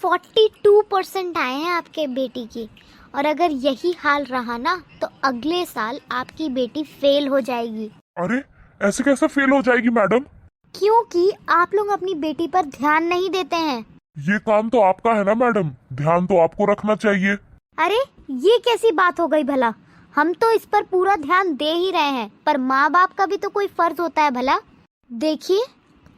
42% आए हैं आपके बेटी की। और अगर यही हाल रहा ना तो अगले साल आपकी बेटी फेल हो जाएगी। अरे ऐसे कैसे फेल हो जाएगी मैडम? क्योंकि आप लोग अपनी बेटी पर ध्यान नहीं देते हैं। ये काम तो आपका है ना मैडम, ध्यान तो आपको रखना चाहिए। अरे ये कैसी बात हो गई भला? हम तो इस पर पूरा ध्यान दे ही रहे हैं, पर माँ बाप का भी तो कोई फर्ज होता है भला। देखिए,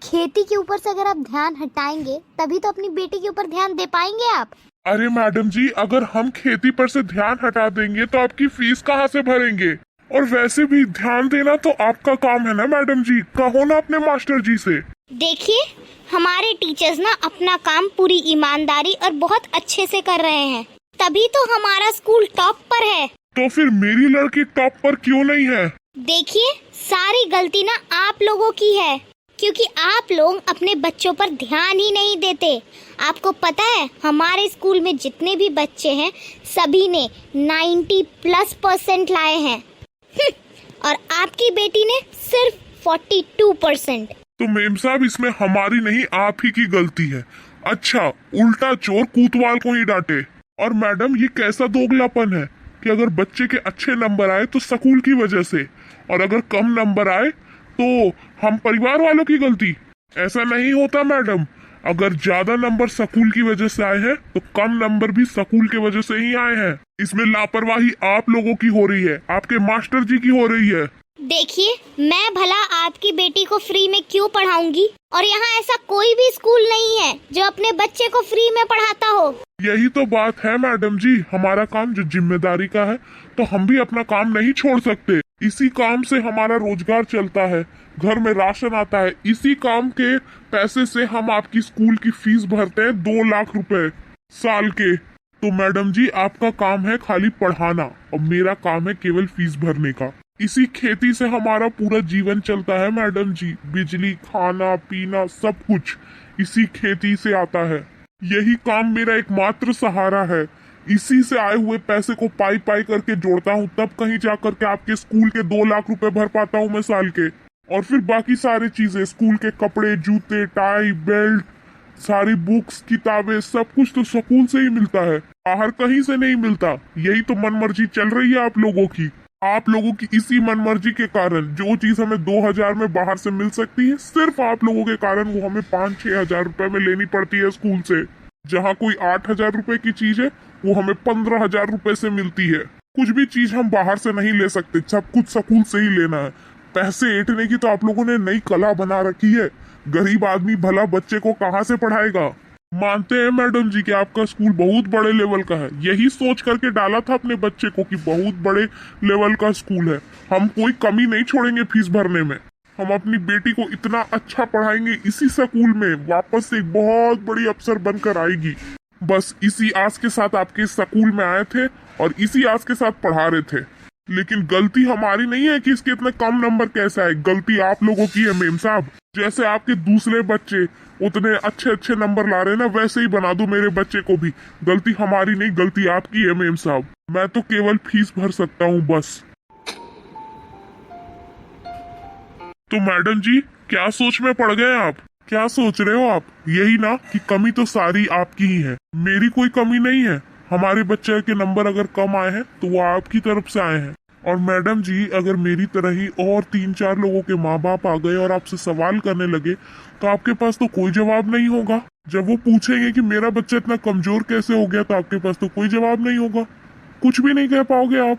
खेती के ऊपर से अगर आप ध्यान हटाएंगे तभी तो अपनी बेटी के ऊपर ध्यान दे पाएंगे आप। अरे मैडम जी, अगर हम खेती पर से ध्यान हटा देंगे तो आपकी फीस कहाँ से भरेंगे? और वैसे भी ध्यान देना तो आपका काम है ना मैडम जी, कहो ना अपने मास्टर जी से। देखिए, हमारे टीचर्स ना अपना काम पूरी ईमानदारी और बहुत अच्छे से कर रहे हैं, तभी तो हमारा स्कूल टॉप पर है। तो फिर मेरी लड़की टॉप पर क्यों नहीं है? देखिए, सारी गलती ना आप लोगों की है, क्योंकि आप लोग अपने बच्चों पर ध्यान ही नहीं देते। आपको पता है, हमारे स्कूल में जितने भी बच्चे हैं सभी ने 90+ % लाए हैं और आपकी बेटी ने सिर्फ 42%। तो मेम साहब, इसमें हमारी नहीं आप ही की गलती है। अच्छा, उल्टा चोर कोतवाल को ही डांटे। और मैडम, ये कैसा दोगलापन है कि अगर बच्चे के अच्छे नंबर आए तो स्कूल की वजह से, और अगर कम नंबर आए तो हम परिवार वालों की गलती। ऐसा नहीं होता मैडम, अगर ज्यादा नंबर स्कूल की वजह से आए हैं तो कम नंबर भी स्कूल की वजह से ही आए हैं। इसमें लापरवाही आप लोगों की हो रही है, आपके मास्टर जी की हो रही है। देखिए, मैं भला आपकी बेटी को फ्री में क्यों पढ़ाऊंगी? और यहाँ ऐसा कोई भी स्कूल नहीं है जो अपने बच्चे को फ्री में पढ़ाता हो। यही तो बात है मैडम जी, हमारा काम जो जिम्मेदारी का है तो हम भी अपना काम नहीं छोड़ सकते। इसी काम से हमारा रोजगार चलता है, घर में राशन आता है, इसी काम के पैसे से हम आपकी स्कूल की फीस भरते हैं 2 लाख रुपए साल के। तो मैडम जी, आपका काम है खाली पढ़ाना और मेरा काम है केवल फीस भरने का। इसी खेती से हमारा पूरा जीवन चलता है मैडम जी, बिजली, खाना पीना सब कुछ इसी खेती से आता है। यही काम मेरा एकमात्र सहारा है। इसी से आए हुए पैसे को पाई पाई करके जोड़ता हूँ, तब कहीं जा करके आपके स्कूल के 2 लाख रुपए भर पाता हूँ मैं साल के। और फिर बाकी सारी चीजें, स्कूल के कपड़े, जूते, टाई, बेल्ट, सारी बुक्स, किताबें, सब कुछ तो स्कूल से ही मिलता है, बाहर कहीं से नहीं मिलता। यही तो मनमर्जी चल रही है आप लोगों की। आप लोगों की इसी मनमर्जी के कारण जो चीज हमें 2000 में बाहर से मिल सकती है, सिर्फ आप लोगों के कारण वो हमें 5-6 हजार रुपए में लेनी पड़ती है स्कूल से। जहाँ कोई 8,000 रुपए की चीज है वो हमें 15,000 रुपए से मिलती है। कुछ भी चीज हम बाहर से नहीं ले सकते, सब कुछ स्कूल से ही लेना है। पैसे ऐंठने की तो आप लोगों ने नई कला बना रखी है। गरीब आदमी भला बच्चे को कहाँ से पढ़ाएगा? मानते हैं मैडम जी कि आपका स्कूल बहुत बड़े लेवल का है, यही सोच करके डाला था अपने बच्चे को कि बहुत बड़े लेवल का स्कूल है, हम कोई कमी नहीं छोड़ेंगे फीस भरने में। हम अपनी बेटी को इतना अच्छा पढ़ाएंगे, इसी स्कूल में वापस से एक बहुत बड़ी अफसर बनकर आएगी। बस इसी आस के साथ आपके स्कूल में आए थे और इसी आस के साथ पढ़ा रहे थे। लेकिन गलती हमारी नहीं है कि इसके इतने कम नंबर कैसे आए, गलती आप लोगों की है मेम साहब। जैसे आपके दूसरे बच्चे उतने अच्छे अच्छे नंबर ला रहे हैं ना, वैसे ही बना दो मेरे बच्चे को भी। गलती हमारी नहीं, गलती आपकी है मेम साहब। मैं तो केवल फीस भर सकता हूँ बस। तो मैडम जी, क्या सोच में पड़ गए आप? क्या सोच रहे हो आप? यही ना कि कमी तो सारी आपकी ही है, मेरी कोई कमी नहीं है। हमारे बच्चे के नंबर अगर कम आए हैं तो वो आपकी तरफ से आए हैं। और मैडम जी, अगर मेरी तरह ही और 3-4 लोगों के माँ बाप आ गए और आपसे सवाल करने लगे तो आपके पास तो कोई जवाब नहीं होगा। जब वो पूछेंगे कि मेरा बच्चा इतना कमजोर कैसे हो गया, तो आपके पास तो कोई जवाब नहीं होगा, कुछ भी नहीं कह पाओगे आप।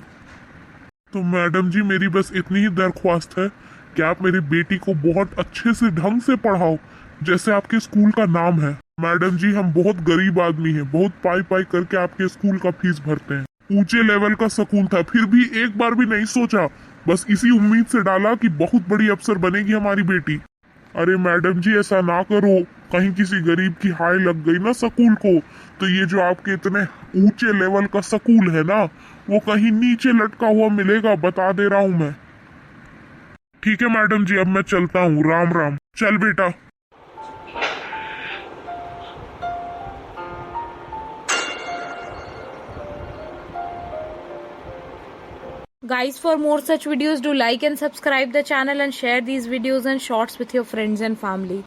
तो मैडम जी, मेरी बस इतनी ही दरख्वास्त है कि आप मेरी बेटी को बहुत अच्छे से ढंग से पढ़ाओ, जैसे आपके स्कूल का नाम है। मैडम जी, हम बहुत गरीब आदमी हैं, बहुत पाई पाई करके आपके स्कूल का फीस भरते हैं। ऊंचे लेवल का स्कूल था, फिर भी एक बार भी नहीं सोचा, बस इसी उम्मीद से डाला कि बहुत बड़ी अफसर बनेगी हमारी बेटी। अरे मैडम जी, ऐसा ना करो, कहीं किसी गरीब की हाय लग गई ना स्कूल को, तो ये जो आपके इतने ऊंचे लेवल का स्कूल है ना, वो कहीं नीचे लटका हुआ मिलेगा, बता दे रहा हूँ मैं। ठीक है मैडम जी, अब मैं चलता हूँ, राम राम। चल बेटा। Guys, for more such videos, do like and subscribe the channel and share these videos and shorts with your friends and family.